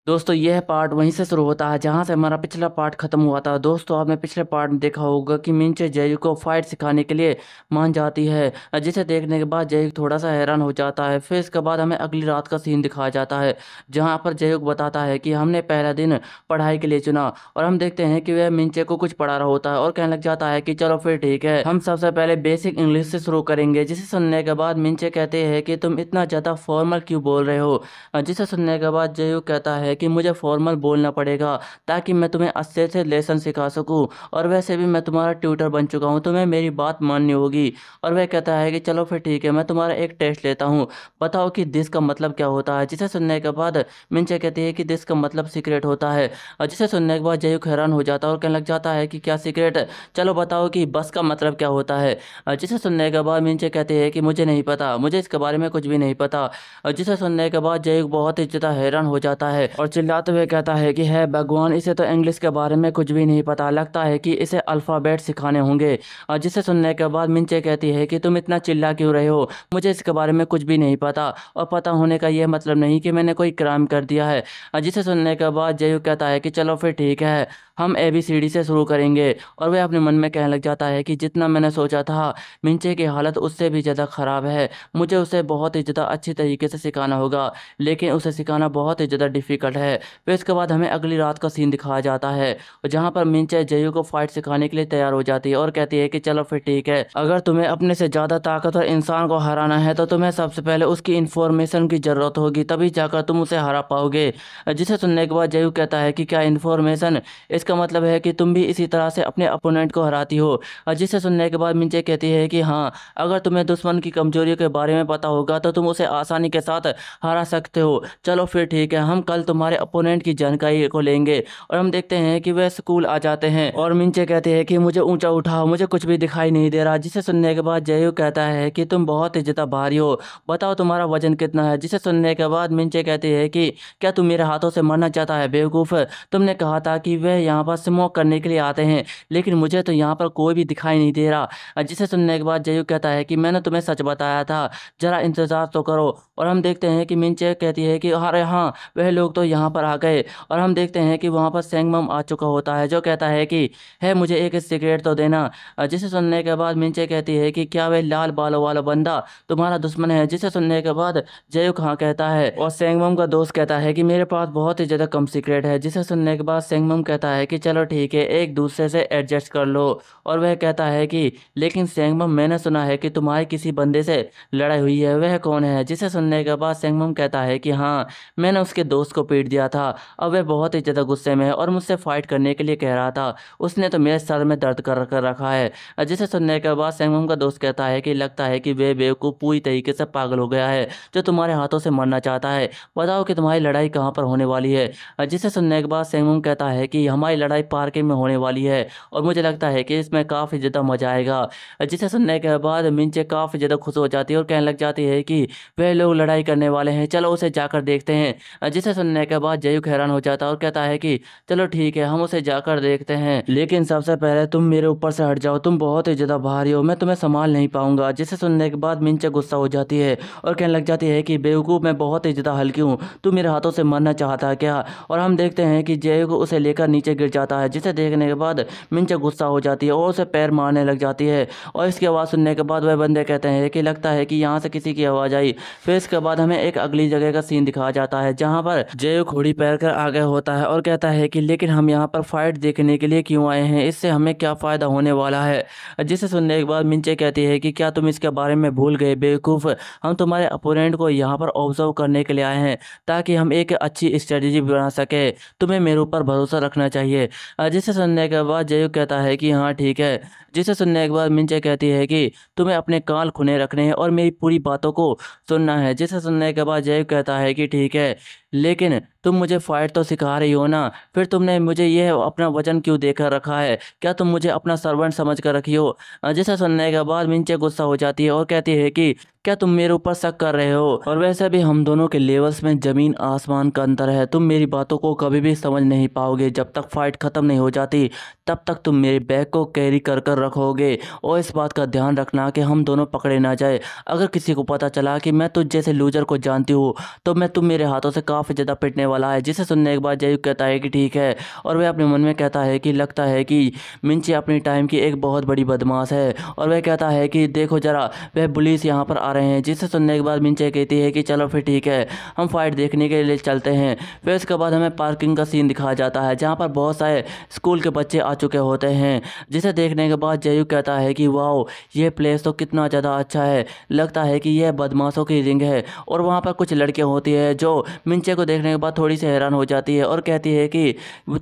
दोस्तों यह पार्ट वहीं से शुरू होता है जहां से हमारा पिछला पार्ट खत्म हुआ था। दोस्तों आपने पिछले पार्ट में देखा होगा कि मिंचे जयू को फाइट सिखाने के लिए मान जाती है, जिसे देखने के बाद जयू थोड़ा सा हैरान हो जाता है। फिर इसके बाद हमें अगली रात का सीन दिखाया जाता है जहां पर जयू बताता है कि हमने पहला दिन पढ़ाई के लिए चुना, और हम देखते हैं कि वह मिंचे को कुछ पढ़ा रहा होता है और कहने लग जाता है कि चलो फिर ठीक है, हम सबसे पहले बेसिक इंग्लिश से शुरू करेंगे। जिसे सुनने के बाद मिंचे कहते हैं कि तुम इतना ज़्यादा फॉर्मल क्यों बोल रहे हो। जिसे सुनने के बाद जयू कहता है कि मुझे फॉर्मल बोलना पड़ेगा ताकि मैं तुम्हें अच्छे से लेसन सिखा सकूं, और वैसे भी मैं तुम्हारा ट्यूटर बन चुका हूं, तुम्हें मेरी बात माननी होगी। और वह कहता है कि चलो फिर ठीक है, मैं तुम्हारा एक टेस्ट लेता हूं, बताओ कि दिस का मतलब क्या होता है। जिसे सुनने के बाद मिंचे कहती है कि दिस का मतलब सीक्रेट होता है। और जिसे सुनने के बाद जयू हैरान हो जाता है और कहने लग जाता है कि क्या सीक्रेट, चलो बताओ कि बस का मतलब क्या होता है। जिसे सुनने के बाद मिंचे कहते हैं कि मुझे नहीं पता, मुझे इसके बारे में कुछ भी नहीं पता। और जिसे सुनने के बाद जयू बहुत ही ज़्यादा हैरान हो जाता है और चिल्लाते हुए कहता है कि है भगवान, इसे तो इंग्लिश के बारे में कुछ भी नहीं पता, लगता है कि इसे अल्फ़ाबेट सिखाने होंगे। और जिसे सुनने के बाद मिंचे कहती है कि तुम इतना चिल्ला क्यों रहे हो, मुझे इसके बारे में कुछ भी नहीं पता, और पता होने का यह मतलब नहीं कि मैंने कोई क्राइम कर दिया है। जिसे सुनने के बाद जयू कहता है कि चलो फिर ठीक है, हम ABCD से शुरू करेंगे। और वह अपने मन में कहने लग जाता है कि जितना मैंने सोचा था मिंचे की हालत उससे भी ज़्यादा ख़राब है, मुझे उसे बहुत ही ज़्यादा अच्छी तरीके से सिखाना होगा, लेकिन उसे सिखाना बहुत ही ज़्यादा डिफ़िकल्ट है। फिर इसके बाद हमें अगली रात का सीन दिखाया जाता है जहाँ पर मिंचे जयू को फाइट सिखाने के लिए तैयार हो जाती है और कहती है कि चलो फिर ठीक है, अगर तुम्हें अपने से ज़्यादा ताकतवर इंसान को हराना है तो तुम्हें सबसे पहले उसकी इन्फॉर्मेशन की ज़रूरत होगी, तभी जाकर तुम उसे हरा पाओगे। जिसे सुनने के बाद जयू कहता है कि क्या इन्फॉर्मेशन, इसका मतलब है कि तुम भी इसी तरह से अपने अपोनेंट को हराती हो। जिसे सुनने के बाद मिंचे कहती है कि हाँ, अगर तुम्हें दुश्मन की कमजोरियों के बारे में पता होगा तो तुम उसे आसानी के साथ हरा सकते हो। चलो फिर ठीक है, हम कल तुम्हारे अपोनेंट की जानकारी को लेंगे। और हम देखते हैं कि वे स्कूल आ जाते हैं और मिंचे कहते हैं कि मुझे ऊंचा उठाओ, मुझे कुछ भी दिखाई नहीं दे रहा। जिसे सुनने के बाद जयू कहता है कि तुम बहुत ही ज़्यादा भारी हो, बताओ तुम्हारा वजन कितना है। जिसे सुनने के बाद मिंचे कहती है कि क्या तुम मेरे हाथों से मरना चाहता है बेवकूफ़, तुमने कहा था कि वे यहाँ पर स्मोक करने के लिए आते हैं, लेकिन मुझे तो यहाँ पर कोई भी दिखाई नहीं दे रहा। जिसे सुनने के बाद जयू कहता है कि मैंने तुम्हें सच बताया था, ज़रा इंतज़ार तो करो। और हम देखते हैं कि मिंचे कहती है कि अरे हाँ, वह लोग तो यहाँ पर आ गए। और हम देखते हैं कि वहाँ पर सेंगमम आ चुका होता है जो कहता है कि है मुझे एक सिगरेट तो देना। जिसे सुनने के बाद मिंचे कहती है कि क्या वह लाल बालों वाला बंदा तुम्हारा दुश्मन है। जिसे सुनने के बाद जयू हाँ कहता है और सेंगमम का दोस्त कहता है कि मेरे पास बहुत ही ज़्यादा कम सिगरेट है। जिसे सुनने के बाद सेंगमम कहता है कि चलो ठीक है, एक दूसरे से एडजस्ट कर लो। और वह कहता है कि लेकिन सेंगमम, मैंने सुना है कि तुम्हारी किसी बंदे से लड़ाई हुई है, वह कौन है। जिसे सुनने के बाद सेंगमम कहता है कि हाँ, मैंने उसके दोस्त को पीट दिया था, अब वह बहुत ही ज़्यादा गुस्से में है और मुझसे फाइट करने के लिए कह रहा था, उसने तो मेरे सर में दर्द कर रखा है। जिसे सुनने के बाद सेंगमम का दोस्त कहता है कि लगता है कि वे बेवकूफ़ पूरी तरीके से पागल हो गया है जो तुम्हारे हाथों से मरना चाहता है, बताओ कि तुम्हारी लड़ाई कहाँ पर होने वाली है। जिसे सुनने के बाद सेंगमम कहता है कि हमारी लड़ाई पार्क में होने वाली है और मुझे लगता है कि इसमें काफ़ी ज़्यादा मज़ा आएगा। जिसे सुनने के बाद मिंचे काफ़ी ज़्यादा खुश हो जाती है और कहने लग जाती है कि वे लोग लड़ाई करने वाले हैं, चलो उसे जाकर देखते हैं। जिसे सुनने के बाद जयू हैरान हो जाता है और कहता है कि चलो ठीक है, हम उसे जाकर देखते हैं, लेकिन सबसे पहले तुम मेरे ऊपर से हट जाओ, तुम बहुत ही ज़्यादा भारी हो, मैं तुम्हें संभाल नहीं पाऊंगा। जिसे सुनने के बाद मिंचे गुस्सा हो जाती है और कहने लग जाती है कि बेवकूफ़, मैं बहुत ही ज़्यादा हल्की हूँ, तू मेरे हाथों से मरना चाहता है क्या। और हम देखते हैं कि जयू को उसे लेकर नीचे गिर जाता है, जिसे देखने के बाद मिंचे गुस्सा हो जाती है और उसे पैर मारने लग जाती है। और इसकी आवाज़ सुनने के बाद वह बंदे कहते हैं कि लगता है कि यहाँ से किसी की आवाज़ आई। फिर इसके बाद हमें एक अगली जगह का सीन दिखाया जाता है जहाँ पर जयू घोड़ी पैर कर आगे होता है और कहता है कि लेकिन हम यहाँ पर फाइट देखने के लिए क्यों आए हैं, इससे हमें क्या फ़ायदा होने वाला है। जिसे सुनने के बाद मिंचे कहती है कि क्या तुम इसके बारे में भूल गए बेवकूफ़, हम तुम्हारे अपोनेंट को यहाँ पर ऑब्जर्व करने के लिए आए हैं ताकि हम एक अच्छी स्ट्रेटजी बना सके, तुम्हें मेरे ऊपर भरोसा रखना चाहिए। जिसे सुनने के बाद जयू कहता है कि हाँ ठीक है। जिसे सुनने के बाद मिंचे कहती है कि तुम्हें अपने कान खुले रखने हैं और मेरी पूरी बातों को सुनना है। जिसे सुनने के बाद जयू कहता है कि ठीक है, लेकिन तुम मुझे फाइट तो सिखा रही हो ना, फिर तुमने मुझे यह अपना वजन क्यों देकर रखा है, क्या तुम मुझे अपना सर्वेंट समझ कर रखी हो। जिसे सुनने के बाद मिंचे गुस्सा हो जाती है और कहती है कि क्या तुम मेरे ऊपर शक कर रहे हो, और वैसे भी हम दोनों के लेवल्स में ज़मीन आसमान का अंतर है, तुम मेरी बातों को कभी भी समझ नहीं पाओगे, जब तक फाइट ख़त्म नहीं हो जाती तब तक तुम मेरे बैग को कैरी कर कर रखोगे। और इस बात का ध्यान रखना कि हम दोनों पकड़े ना जाए, अगर किसी को पता चला कि मैं तुझ जैसे लूजर को जानती हूँ तो मैं तुम मेरे हाथों से काफ़ी ज़्यादा पिटने वाला है। जिसे सुनने के बाद जयूक कहता है कि ठीक है, और वह अपने मन में कहता है कि लगता है कि मिंची अपनी टाइम की एक बहुत बड़ी बदमाश है। और वह कहता है कि देखो ज़रा, वह पुलिस यहाँ पर आ रहे हैं। जिसे सुनने के बाद मिंची कहती है कि चलो फिर ठीक है, हम फाइट देखने के लिए चलते हैं। फिर उसके बाद हमें पार्किंग का सीन दिखाया जाता है जहाँ पर बहुत सारे स्कूल के बच्चे आ चुके होते हैं। जिसे देखने के बाद जयूक कहता है कि वाओ, ये प्लेस तो कितना ज़्यादा अच्छा है, लगता है कि यह बदमाशों की रिंग है। और वहाँ पर कुछ लड़कियाँ होती है जो मिंचे को देखने के बाद थोड़ी सी हैरान हो जाती है और कहती है कि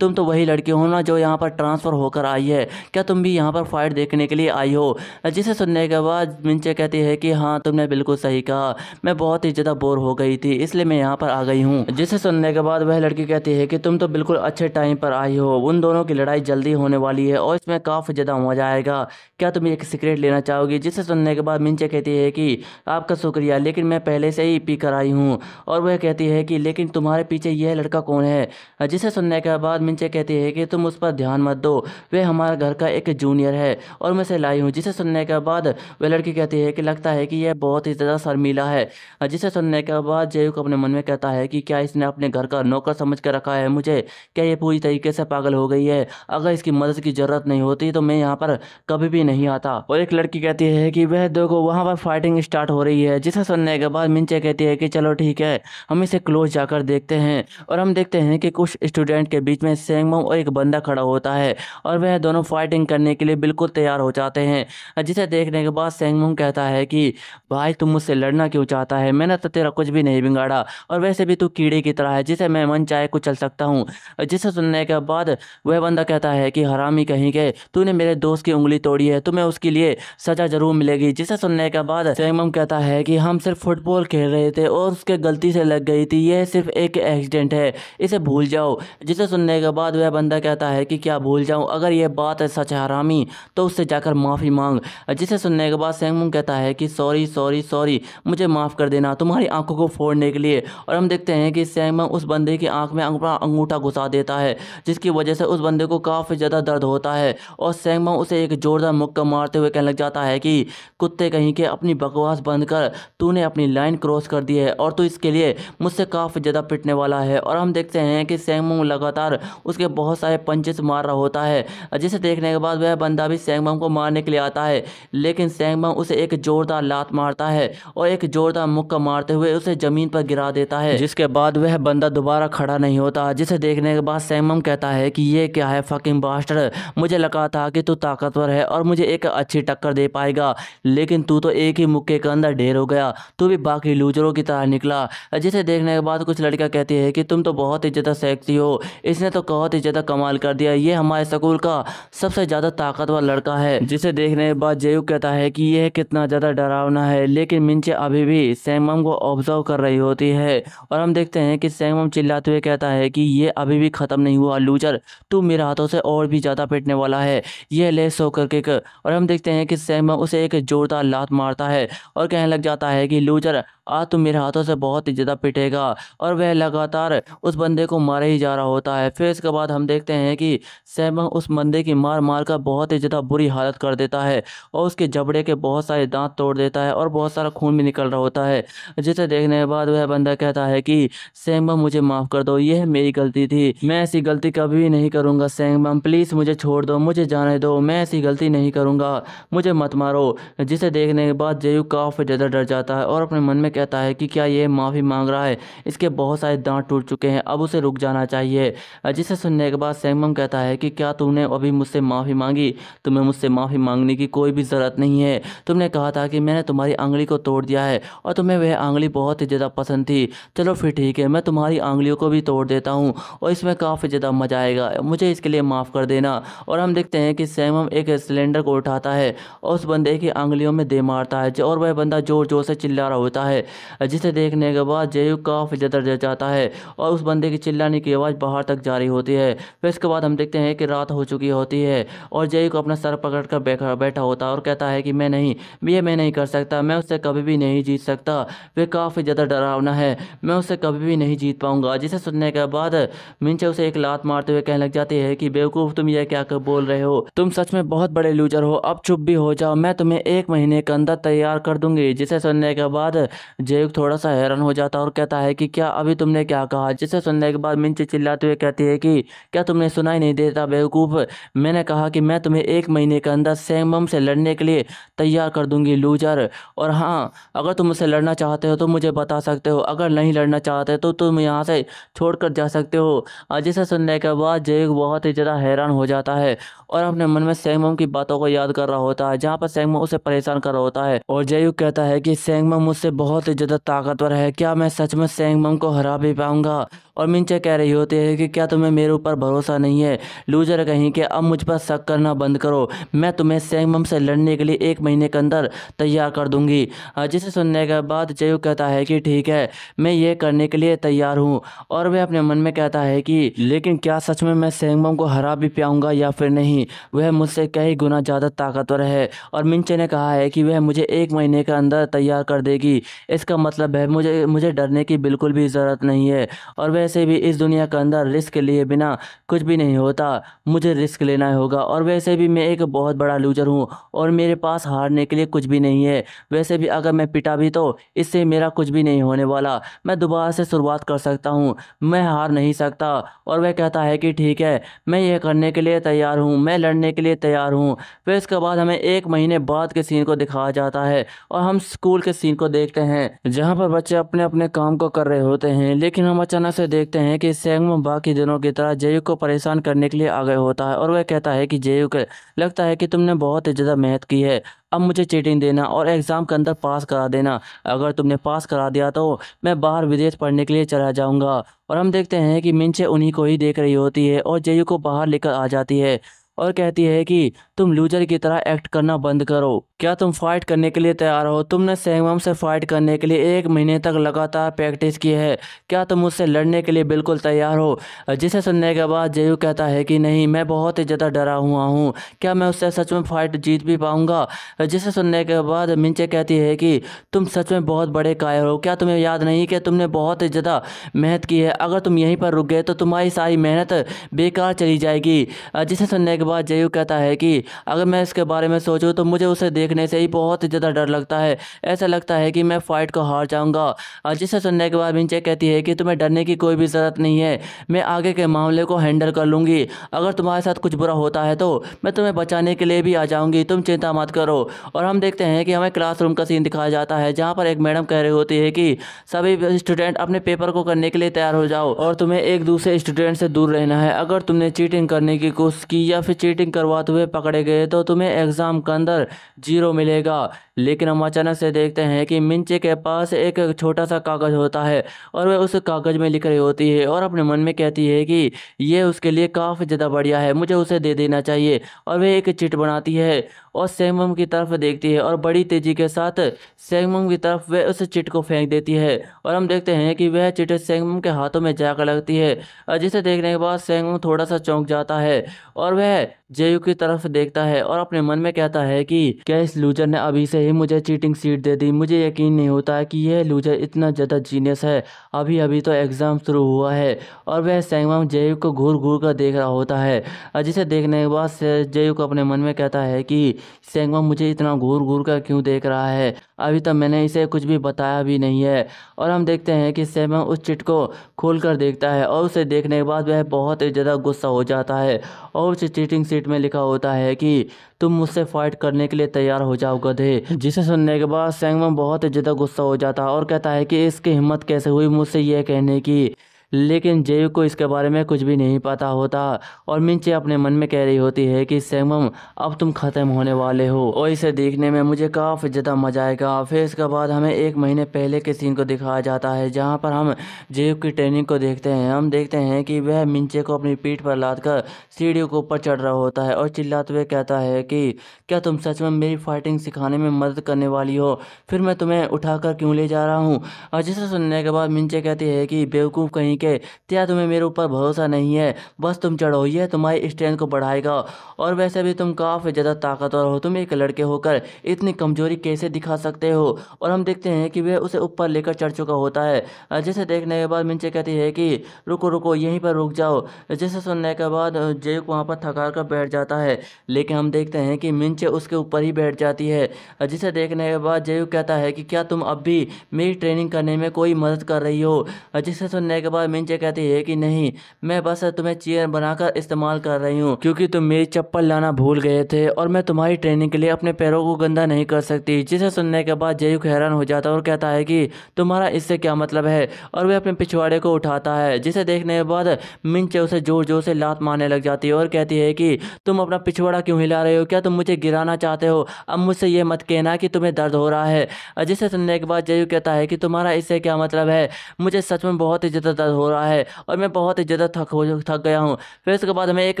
तुम तो वही लड़की हो ना जो यहाँ पर ट्रांसफ़र होकर आई है, क्या तुम भी यहाँ पर फाइट देखने के लिए आई हो? जिसे सुनने के बाद मिंचे कहती है कि हाँ, तुमने बिल्कुल सही कहा, मैं बहुत ही ज़्यादा बोर हो गई थी इसलिए मैं यहाँ पर आ गई हूँ। जिसे सुनने के बाद वह लड़की कहती है कि तुम तो बिल्कुल अच्छे टाइम पर आई हो, उन दोनों की लड़ाई जल्दी होने वाली है और इसमें काफ़ी ज़्यादा मजा आएगा, क्या तुम एक सिगरेट लेना चाहोगी? जिसे सुनने के बाद मिंचे कहती है कि आपका शुक्रिया, लेकिन मैं पहले से ही पी कर आई हूँ। और वह कहती है कि लेकिन तुम्हारे पीछे यह लड़का कौन है? जिसे सुनने के बाद मिंचे कहती है कि तुम उस पर ध्यान मत दो, वह हमारे घर का एक जूनियर है और मैं इसे लाई हूँ। जिसे सुनने के बाद वह लड़की कहती है कि लगता है कि यह बहुत ही ज़्यादा शर्मीला है। जिसे सुनने के बाद जयूक अपने मन में कहता है कि क्या इसने अपने घर का नौकर समझ कर रखा है मुझे? क्या ये पूरी तरीके से पागल हो गई है? अगर इसकी मदद की ज़रूरत नहीं होती तो मैं यहाँ पर कभी भी नहीं आता। और एक लड़की कहती है कि वह देखो, वहाँ पर फाइटिंग स्टार्ट हो रही है। जिसे सुनने के बाद मिंचे कहती है कि चलो ठीक है, हम इसे क्लोज जाकर देखते हैं। और हम देखते हैं कि कुछ स्टूडेंट के बीच में सेंगमोंग और एक बंदा खड़ा होता है और वह दोनों फाइटिंग करने के लिए बिल्कुल तैयार हो जाते हैं। जिसे देखने के बाद सेंगमोंग कहता है कि भाई, तुम मुझसे लड़ना क्यों चाहता है? मैंने तो तेरा कुछ भी नहीं बिगाड़ा, और वैसे भी तू कीड़े की तरह है जिसे मैं मन चाहे कुचल सकता हूँ। जिसे सुनने के बाद वह बंदा कहता है कि हरामी कहीं के, तूने मेरे दोस्त की उंगली तोड़ी है, तुम्हें उसके लिए सजा जरूर मिलेगी। जिसे सुनने के बाद सेंगमोंग कहता है कि हम सिर्फ फुटबॉल खेल रहे थे और उसके गलती से लग गई थी, यह सिर्फ एक एक्सीडेंट है, इसे भूल जाओ। जिसे सुनने के बाद वह बंदा कहता है कि क्या भूल जाऊं? अगर यह बात सच है हरामी, तो उससे जाकर माफ़ी मांग। जिसे सुनने के बाद सेंगमोंग कहता है कि सॉरी सॉरी सॉरी, मुझे माफ़ कर देना तुम्हारी आंखों को फोड़ने के लिए। और हम देखते हैं कि सेंगमोंग उस बंदे की आंख में अपना अंगूठा घुसा देता है जिसकी वजह से उस बंदे को काफ़ी ज़्यादा दर्द होता है। और सेंगमोंग उसे एक जोरदार मुक्का मारते हुए कहने लग जाता है कि कुत्ते कहीं के, अपनी बकवास बंद कर, तूने अपनी लाइन क्रॉस कर दी है और तू इसके लिए मुझसे काफ़ी ज़्यादा पिटने वाला है। और हम देखते हैं कि सेंगमोंग लगातार उसके बहुत सारे पंचेस मार रहा होता है। जिसे देखने के बाद वह बंदा भी सेंगमोंग को मारने के लिए आता है, लेकिन सेंगमोंग उसे एक जोरदार लात मारता है और एक जोरदार मुक्का मारते हुए उसे ज़मीन पर गिरा देता है, जिसके बाद वह बंदा दोबारा खड़ा नहीं होता। जिसे देखने के बाद सेंगमोंग कहता है कि ये क्या है फकिंग बास्टर्ड, मुझे लगा था कि तू ताकतवर है और मुझे एक अच्छी टक्कर दे पाएगा, लेकिन तू तो एक ही मुक्के के अंदर ढेर हो गया, तू भी बाकी लूजरों की तरह निकला। जिसे देखने के बाद कुछ लड़कियां कहती है कि तुम तो बहुत ही ज़्यादा सेक्सी हो, इसने तो बहुत ही ज़्यादा कमाल कर दिया, ये हमारे स्कूल का सबसे ज़्यादा ताकतवर लड़का है। जिसे देखने के बाद जयूक कहता है कि यह कितना ज़्यादा डरावना है, लेकिन मिंचे अभी भी सेंगमोंग को ऑब्जर्व कर रही होती है। और हम देखते हैं कि सेंगमोंग चिल्लाते हुए कहता है कि ये अभी भी ख़त्म नहीं हुआ लूजर, तू मेरे हाथों से और भी ज़्यादा पिटने वाला है, ये ले सो करके कर। और हम देखते हैं कि सेंगमोंग उसे एक जोरदार लात मारता है और कहने लग जाता है कि लूजर, आज तुम मेरे हाथों से बहुत ही ज़्यादा पिटेगा। और वह लगातार उस बंदे को मारे ही जा रहा होता है। फिर इसके बाद हम देखते हैं कि सेंगमोंग उस बंदे की मार मार कर बहुत ही ज़्यादा बुरी हालत कर देता है और उसके जबड़े के बहुत सारे दांत तोड़ देता है और बहुत सारा खून भी निकल रहा होता है। जिसे देखने के बाद वह बंदा कहता है कि सेंगमोंग, मुझे माफ़ कर दो, यह मेरी गलती थी, मैं ऐसी गलती कभी भी नहीं करूँगा। सेंगमोंग प्लीज़ मुझे छोड़ दो, मुझे जाने दो, मैं ऐसी गलती नहीं करूँगा, मुझे मत मारो। जिसे देखने के बाद जयूक काफ़ी ज़्यादा डर जाता है और अपने मन में कहता है कि क्या ये माफ़ी मांग रहा है, इसके बहुत सारे दांत टूट चुके हैं, अब उसे रुक जाना चाहिए। जिसे सुनने के बाद सेंगमोंग कहता है कि क्या तुमने अभी मुझसे माफ़ी मांगी? तुम्हें मुझसे माफ़ी मांगने की कोई भी ज़रूरत नहीं है, तुमने कहा था कि मैंने तुम्हारी आंगली को तोड़ दिया है और तुम्हें वह आंगली बहुत ही ज़्यादा पसंद थी। चलो फिर ठीक है, मैं तुम्हारी आंगलियों को भी तोड़ देता हूँ और इसमें काफ़ी ज़्यादा मज़ा आएगा, मुझे इसके लिए माफ़ कर देना। और हम देखते हैं कि सेंगमोंग एक सिलेंडर को उठाता है और उस बंदे की आंगलियों में दे मारता है और वह बंदा ज़ोर ज़ोर से चिल्ला रहा होता है। जिसे देखने के बाद जयूक काफ़ी ज़्यादा डर जाता है और उस बंदे की चिल्लाने की आवाज़ बाहर तक जा रही होती है। फिर इसके बाद हम देखते हैं कि रात हो चुकी होती है और जयूक अपना सर पकड़ कर बैठा होता है और कहता है कि मैं नहीं कर सकता, मैं उससे कभी भी नहीं जीत सकता, वह काफ़ी ज़्यादा डरावना है, मैं उससे कभी भी नहीं जीत पाऊंगा। जिसे सुनने के बाद मिंचे उसे एक लात मारते हुए कहने लग जाती है कि बेवकूफ़, तुम यह क्या बोल रहे हो, तुम सच में बहुत बड़े लूजर हो, अब चुप भी हो जाओ, मैं तुम्हें 1 महीने के अंदर तैयार कर दूंगी। जिसे सुनने के बाद जयुक थोड़ा सा हैरान हो जाता है और कहता है कि क्या अभी तुमने क्या कहा। जिसे सुनने के बाद मिंचे चिल्लाते हुए कहती है कि क्या तुमने सुना ही नहीं देता बेवकूफ़, मैंने कहा कि मैं तुम्हें 1 महीने के अंदर सैंगमम से लड़ने के लिए तैयार कर दूंगी लूजर। और हाँ, अगर तुम मुझसे लड़ना चाहते हो तो मुझे बता सकते हो, अगर नहीं लड़ना चाहते तो तुम यहाँ से छोड़ कर जा सकते हो। जिसे सुनने के बाद जयुक बहुत ही ज़्यादा हैरान हो जाता है और अपने मन में सैंगमम की बातों को याद कर रहा होता है, जहाँ पर सैंगमम उसे परेशान कर रहा होता है। और जयुक कहता है कि सैंगमम मुझसे बहुत ही ज़्यादा ताकतवर है, क्या मैं सच में सैंगमम को हरा भी पाऊंगा। और मिंचे कह रही होती है कि क्या तुम्हें मेरे ऊपर भरोसा नहीं है लूजर कहीं के, अब मुझ पर शक करना बंद करो, मैं तुम्हें सैंगमम से लड़ने के लिए 1 महीने के अंदर तैयार कर दूंगी। जिसे सुनने के बाद जयुक कहता है कि ठीक है, मैं ये करने के लिए तैयार हूँ। और वह अपने मन में कहता है कि लेकिन क्या सच में मैं सैंगमम को हरा भी पाऊंगा या फिर नहीं, वह मुझसे कई गुना ज़्यादा ताकतवर है। और मिंचे ने कहा है कि वह मुझे 1 महीने के अंदर तैयार कर देगी, इसका मतलब है मुझे मुझे डरने की बिल्कुल भी ज़रूरत नहीं है। और वैसे भी इस दुनिया के अंदर रिस्क लिए बिना कुछ भी नहीं होता, मुझे रिस्क लेना होगा। और वैसे भी मैं एक बहुत बड़ा लूजर हूँ और मेरे पास हारने के लिए कुछ भी नहीं है। वैसे भी अगर मैं पिटा भी तो इससे मेरा कुछ भी नहीं होने वाला, मैं दोबारा से शुरुआत कर सकता हूँ, मैं हार नहीं सकता। और वह कहता है कि ठीक है, मैं ये करने के लिए तैयार हूँ, मैं लड़ने के लिए तैयार हूँ। फिर इसके बाद हमें 1 महीने बाद के सीन को दिखाया जाता है और हम स्कूल के सीन को देखते हैं, जहाँ पर बच्चे अपने अपने काम को कर रहे होते हैं। लेकिन हम अचानक से देखते हैं कि सैंगमम बाकी दिनों की तरह जयुक को परेशान करने के लिए आ गया होता है। और वह कहता है कि जयुक, लगता है कि तुमने बहुत ही ज़्यादा मेहनत की है, अब मुझे चीटिंग देना और एग्ज़ाम के अंदर पास करा देना। अगर तुमने पास करा दिया तो मैं बाहर विदेश पढ़ने के लिए चला जाऊंगा। और हम देखते हैं कि मिंचे उन्हीं को ही देख रही होती है और जयुक को बाहर लेकर आ जाती है और कहती है कि तुम लूजर की तरह एक्ट करना बंद करो, क्या तुम फाइट करने के लिए तैयार हो, तुमने सैंगमम से फाइट करने के लिए 1 महीने तक लगातार प्रैक्टिस की है, क्या तुम मुझसे लड़ने के लिए बिल्कुल तैयार हो। जिसे सुनने के बाद जयुक कहता है कि नहीं, मैं बहुत ही ज़्यादा डरा हुआ हूँ, क्या मैं उससे सच में फाइट जीत भी पाऊंगा। जिसे सुनने के बाद मिंचे कहती है कि तुम सच में बहुत बड़े कायर हो, क्या तुम्हें याद नहीं कि तुमने बहुत ही ज़्यादा मेहनत की है, अगर तुम यहीं पर रुक गए तो तुम्हारी सारी मेहनत बेकार चली जाएगी। जिसे सुनने के बाद जयुक कहता है कि अगर मैं इसके बारे में सोचूं तो मुझे उसे देखने से ही बहुत ज़्यादा डर लगता है, ऐसा लगता है कि मैं फाइट को हार जाऊंगा। जिसे सुनने के बाद मिंचे कहती है कि तुम्हें डरने की कोई भी ज़रूरत नहीं है, मैं आगे के मामले को हैंडल कर लूँगी, अगर तुम्हारे साथ कुछ बुरा होता है तो मैं तुम्हें बचाने के लिए भी आ जाऊँगी, तुम चिंता मत करो। और हम देखते हैं कि हमें क्लासरूम का सीन दिखाया जाता है, जहाँ पर एक मैडम कह रही होती है कि सभी स्टूडेंट अपने पेपर को करने के लिए तैयार हो जाओ और तुम्हें एक दूसरे स्टूडेंट से दूर रहना है, अगर तुमने चीटिंग करने की कोशिश की या फिर चीटिंग करवाते हुए पकड़े गए तो तुम्हें एग्ज़ाम के अंदर 0 मिलेगा। लेकिन हम अचानक से देखते हैं कि मिंचे के पास एक छोटा सा कागज़ होता है और वह उस कागज़ में लिख रही होती है और अपने मन में कहती है कि ये उसके लिए काफ़ी ज़्यादा बढ़िया है, मुझे उसे दे देना चाहिए। और वह एक चिट बनाती है और सैंगमम की तरफ देखती है और बड़ी तेज़ी के साथ सैंगमम की तरफ वह उस चिट को फेंक देती है। और हम देखते हैं कि वह चिट सैंगमम के हाथों में जाकर लगती है, जिसे देखने के बाद सैंगमम थोड़ा सा चौंक जाता है और वह जयुक की तरफ देखता है और अपने मन में कहता है कि क्या इस लूजर ने अभी से ही मुझे चीटिंग सीट दे दी, मुझे यकीन नहीं होता है कि यह लूजर इतना ज़्यादा जीनियस है, अभी अभी तो एग्ज़ाम शुरू हुआ है। और वह सैंगमम जयुक को घूर घूर कर देख रहा होता है, जिसे देखने के बाद जयुक अपने मन में कहता है कि सैंगमम मुझे इतना घूर घूर कर क्यों देख रहा है, अभी तक मैंने इसे कुछ भी बताया भी नहीं है। और हम देखते हैं कि सैंगमम उस चिट को खोल कर देखता है और उसे देखने के बाद वह बहुत ही ज़्यादा गुस्सा हो जाता है और उस चीटिंग सीट में लिखा होता है कि तुम मुझसे फाइट करने के लिए तैयार हो जाओ गधे। जिसे सुनने के बाद सैंगमम बहुत ही ज़्यादा गुस्सा हो जाता है और कहता है कि इसकी हिम्मत कैसे हुई मुझसे यह कहने की। लेकिन जयुक को इसके बारे में कुछ भी नहीं पता होता और मिंचे अपने मन में कह रही होती है कि सैंगमम अब तुम ख़त्म होने वाले हो और इसे देखने में मुझे काफ़ी ज़्यादा मजा आएगा। फिर इसके बाद हमें 1 महीने पहले के सीन को दिखाया जाता है, जहाँ पर हम जयुक की ट्रेनिंग को देखते हैं। हम देखते हैं कि वह मिंचे को अपनी पीठ पर लादकर सीढ़ियों के ऊपर चढ़ रहा होता है और चिल्लाते हुए कहता है कि क्या तुम सच में मेरी फाइटिंग सिखाने में मदद करने वाली हो, फिर मैं तुम्हें उठाकर क्यों ले जा रहा हूँ। और जिसे सुनने के बाद मिंचे कहती है कि बेवकूफ़ कहीं ठीक है, क्या तुम्हें मेरे ऊपर भरोसा नहीं है? बस तुम चढ़ो, यह तुम्हारी स्ट्रेंथ को बढ़ाएगा। और वैसे भी तुम काफ़ी ज़्यादा ताकतवर हो, तुम एक लड़के होकर इतनी कमजोरी कैसे दिखा सकते हो? और हम देखते हैं कि वह उसे ऊपर लेकर चढ़ चुका होता है। जिसे देखने के बाद मिंचे कहती है कि रुको रुको, यहीं पर रुक जाओ। जिसे सुनने के बाद जेयुक वहाँ पर थका कर बैठ जाता है, लेकिन हम देखते हैं कि मिंचे उसके ऊपर ही बैठ जाती है। जिसे देखने के बाद जेयुक कहता है कि क्या तुम अब भी मेरी ट्रेनिंग करने में कोई मदद कर रही हो? जिसे सुनने के बाद मिंचे कहती है कि नहीं, मैं बस तुम्हें चेयर बनाकर इस्तेमाल कर रही हूँ, क्योंकि तुम मेरी चप्पल लाना भूल गए थे और मैं तुम्हारी ट्रेनिंग के लिए अपने पैरों को गंदा नहीं कर सकती। जिसे सुनने के बाद जेयुक हैरान हो जाता है और कहता है कि तुम्हारा इससे क्या मतलब है? और वह अपने पिछवाड़े को उठाता है। जिसे देखने के बाद मिंचे उसे जोर जोर से लात मारने लग जाती है और कहती है कि तुम अपना पिछवाड़ा क्यों हिला रहे हो? क्या तुम मुझे गिराना चाहते हो? अब मुझसे ये मत कहना कि तुम्हें दर्द हो रहा है। जिसे सुनने के बाद जेयुक कहता है कि तुम्हारा इससे क्या मतलब है? मुझे सच में बहुत ही ज़्यादा दर्द हो रहा है और मैं बहुत ही ज़्यादा थक गया हूँ। फिर उसके बाद हमें एक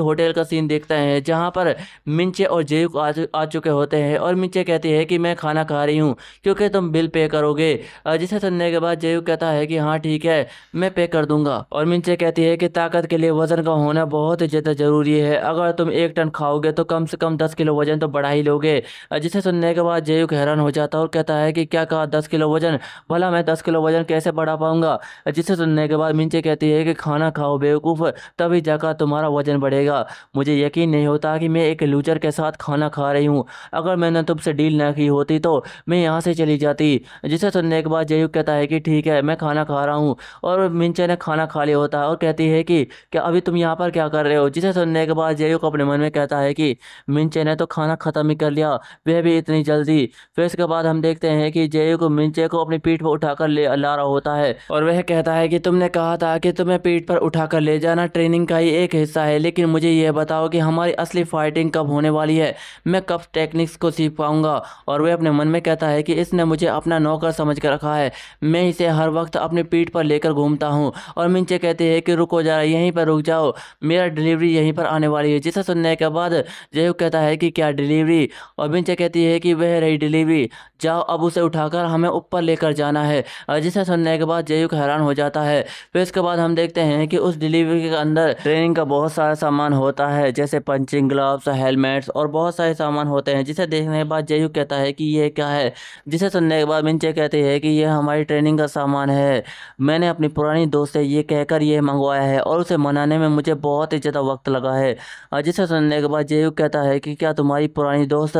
होटल का सीन देखते हैं, जहाँ पर मिंचे और जेयुक आ चुके होते हैं और मिंचे कहती है कि मैं खाना खा रही हूँ, क्योंकि तुम बिल पे करोगे। जिसे सुनने के बाद जेयुक कहता है कि हाँ ठीक है, मैं पे कर दूंगा। और मिंचे कहती है कि ताकत के लिए वजन का होना बहुत ही ज़्यादा जरूरी है, अगर तुम 1 टन खाओगे तो कम से कम 10 किलो वजन तो बढ़ा ही लोगे। जिसे सुनने के बाद जेयुक हैरान हो जाता है और कहता है कि क्या कहा, 10 किलो वजन? भला मैं 10 किलो वजन कैसे बढ़ा पाऊंगा? जिसे सुनने के बाद मिंचे कहती है कि खाना खाओ बेवकूफ़, तभी जाकर तुम्हारा वजन बढ़ेगा। मुझे यकीन नहीं होता कि मैं एक लूजर के साथ खाना खा रही हूँ। अगर मैंने तुमसे डील ना की होती तो मैं यहाँ से चली जाती। जिसे सुनने के बाद जेयुक कहता है कि ठीक है, मैं खाना खा रहा हूँ। और मिंचे ने खाना खा लिया होता है और कहती है कि क्या अभी तुम यहाँ पर क्या कर रहे हो? जिसे सुनने के बाद जेयुक अपने मन में कहता है कि मिंचे ने तो खाना खत्म ही कर लिया, वह भी इतनी जल्दी। फिर इसके बाद हम देखते हैं कि जेयुक मिंचे को अपनी पीठ पर उठाकर ले ला रहा होता है और वह कहता है कि तुमने कहा था कि तुम्हें पीठ पर उठाकर ले जाना ट्रेनिंग का ही एक हिस्सा है, लेकिन मुझे यह बताओ कि हमारी असली फाइटिंग कब होने वाली है? मैं कब टेक्निक्स को सीख पाऊंगा? और वह अपने मन में कहता है कि इसने मुझे अपना नौकर समझ कर रखा है, मैं इसे हर वक्त अपनी पीठ पर लेकर घूमता हूँ। और मिंचे कहते हैं कि रुको जरा, यहीं पर रुक जाओ, मेरा डिलीवरी यहीं पर आने वाली है। जिसे सुनने के बाद जेयुक कहता है कि क्या डिलीवरी? और मिंचे कहती है कि वह रही डिलीवरी, जाओ अब उसे उठाकर हमें ऊपर लेकर जाना है। जिसे सुनने के बाद जेयुक हैरान हो जाता है। फिर इसके बाद हम देखते हैं कि उस डिलीवरी के अंदर ट्रेनिंग का बहुत सारा सामान होता है, जैसे पंचिंग ग्लव्स, हेलमेट्स और बहुत सारे सामान होते हैं। जिसे देखने के बाद जेयुक कहता है कि ये क्या है? जिसे सुनने के बाद मिंचे कहते हैं कि ये हमारी ट्रेनिंग का सामान है, मैंने अपनी पुरानी दोस्त से ये कहकर ये मंगवाया है और उसे मनाने में मुझे बहुत ही ज़्यादा वक्त लगा है। जिसे सुनने के बाद जेयुक कहता है कि क्या तुम्हारी पुरानी दोस्त?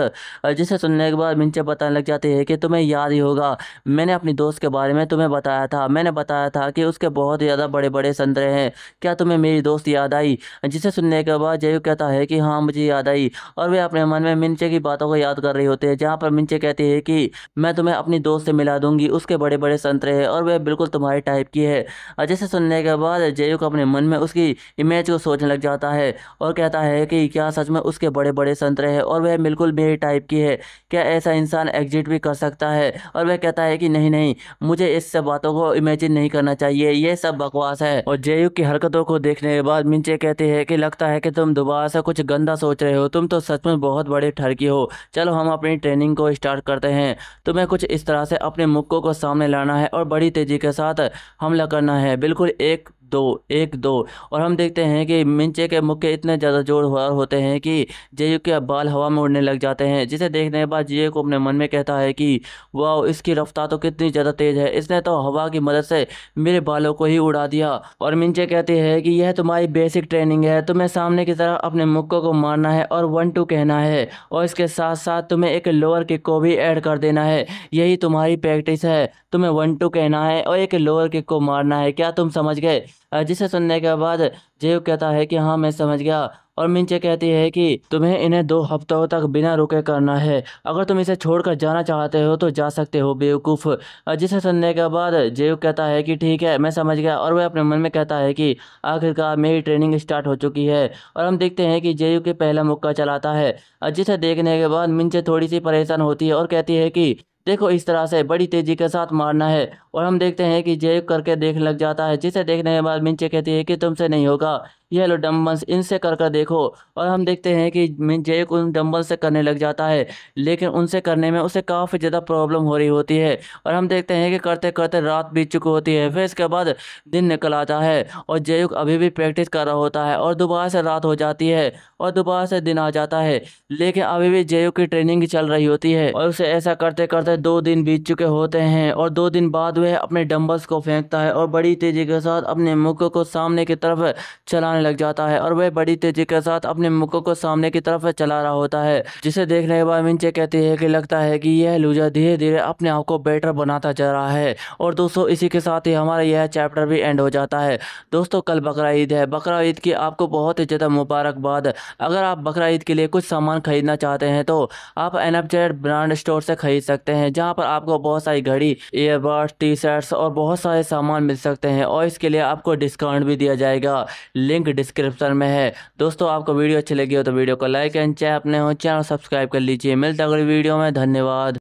जिसे सुनने के बाद मिंचे बताने लग जाती है कि तुम्हें याद ही होगा, मैंने अपनी दोस्त के बारे में तुम्हें बताया था, मैंने बताया था कि उसके बहुत ही ज़्यादा बड़े बड़े संतरे हैं। क्या तुम्हें मेरी दोस्त याद आई? जिसे सुनने के बाद जेयुक कहता है कि हाँ मुझे याद आई। और वे अपने मन में मिंचे की बातों को याद कर रही होते हैं, जहाँ पर मिंचे कहती है कि मैं तुम्हें अपनी दोस्त से मिला दूंगी, उसके बड़े बड़े संतरे हैं और वह बिल्कुल तुम्हारे टाइप की है। जिसे सुनने के बाद जेयुक अपने मन में उसकी इमेज को सोचने लग जाता है और कहता है कि क्या सच में उसके बड़े बड़े संतरे हैं और वह बिल्कुल मेरे टाइप की है? क्या ऐसा इंसान एग्जिट भी कर सकता है? और वह कहता है कि नहीं नहीं, मुझे इस सब बातों को इमेजिन नहीं करना चाहिए, ये सब बकवास है। और जेयुक की हरकतों को देखने के बाद मिंचे कहते हैं कि लगता है कि तुम दोबारा से कुछ गंदा सोच रहे हो, तुम तो सच में बहुत बड़े ठरकी हो। चलो हम अपनी ट्रेनिंग को स्टार्ट करते हैं। तुम्हें कुछ इस तरह से अपने मुक्कों को सामने लाना है और बड़ी तेजी के साथ हमला करना है, बिल्कुल 1 2 1 2। और हम देखते हैं कि मिंचे के मुक्के इतने ज़्यादा जोरदार होते हैं कि जेयुक के बाल हवा में उड़ने लग जाते हैं। जिसे देखने के बाद जेयुक अपने मन में कहता है कि वाह, इसकी रफ्तार तो कितनी ज़्यादा तेज़ है, इसने तो हवा की मदद से मेरे बालों को ही उड़ा दिया। और मिंचे कहते हैं कि यह तुम्हारी बेसिक ट्रेनिंग है, तुम्हें सामने की तरफ अपने मुक्कों को मारना है और 1 2 कहना है, और इसके साथ साथ तुम्हें एक लोअर किक को भी ऐड कर देना है। यही तुम्हारी प्रैक्टिस है, तुम्हें 1 2 कहना है और एक लोअर किक को मारना है। क्या तुम समझ गए? जिसे सुनने के बाद जेयुक कहता है कि हाँ मैं समझ गया। और मिंचे कहती है कि तुम्हें इन्हें 2 हफ्तों तक बिना रुके करना है, अगर तुम इसे छोड़कर जाना चाहते हो तो जा सकते हो बेवकूफ़। जिसे सुनने के बाद जेयुक कहता है कि ठीक है मैं समझ गया। और वह अपने मन में कहता है कि आखिरकार मेरी ट्रेनिंग स्टार्ट हो चुकी है। और हम देखते हैं कि जेयुक के पहला मुक्का चलाता है। जिसे देखने के बाद मिंचे थोड़ी सी परेशान होती है और कहती है कि देखो इस तरह से बड़ी तेजी के साथ मारना है। और हम देखते हैं कि जय करके देख लग जाता है, जिसे देखने के बाद मिंचे कहती है कि तुमसे नहीं होगा, ये लो डंबल्स, इनसे कर देखो। और हम देखते हैं कि जय उन डंबल से करने लग जाता है, लेकिन उनसे करने में उसे काफ़ी ज़्यादा प्रॉब्लम हो रही होती है। और हम देखते हैं कि करते करते रात बीत चुकी होती है। फिर इसके बाद दिन निकल आता है और जयुक अभी भी प्रैक्टिस कर रहा होता है, और दोबारा से रात हो जाती है और दोबारा से दिन आ जाता है, लेकिन अभी भी जयुक की ट्रेनिंग चल रही होती है। और उसे ऐसा करते करते 2 दिन बीत चुके होते हैं, और 2 दिन बाद वह अपने डंबल्स को फेंकता है और बड़ी तेजी के साथ अपने मुख को सामने की तरफ चलाने लग जाता है। और वह बड़ी तेजी के साथ अपने मुख को सामने की तरफ चला रहा होता है, जिसे देखने के बाद मिंचे कहती है कि लगता है कि यह लूजर धीरे धीरे अपने आप को बेटर बनाता जा रहा है। और दोस्तों इसी के साथ ही हमारा यह चैप्टर भी एंड हो जाता है। दोस्तों कल बकरा ईद है, बकरा ईद की आपको बहुत ही ज़्यादा मुबारकबाद। अगर आप बकरा ईद के लिए कुछ सामान खरीदना चाहते हैं तो आप एनएफजेड ब्रांड स्टोर से खरीद सकते हैं, जहां पर आपको बहुत सारी घड़ी, ईयरबड्स, टी शर्ट्स और बहुत सारे सामान मिल सकते हैं, और इसके लिए आपको डिस्काउंट भी दिया जाएगा। लिंक डिस्क्रिप्शन में है। दोस्तों आपको वीडियो अच्छी लगी हो तो वीडियो को लाइक एंड चाहे अपने हो चैनल सब्सक्राइब कर लीजिए। मिलते हैं अगली वीडियो में। धन्यवाद।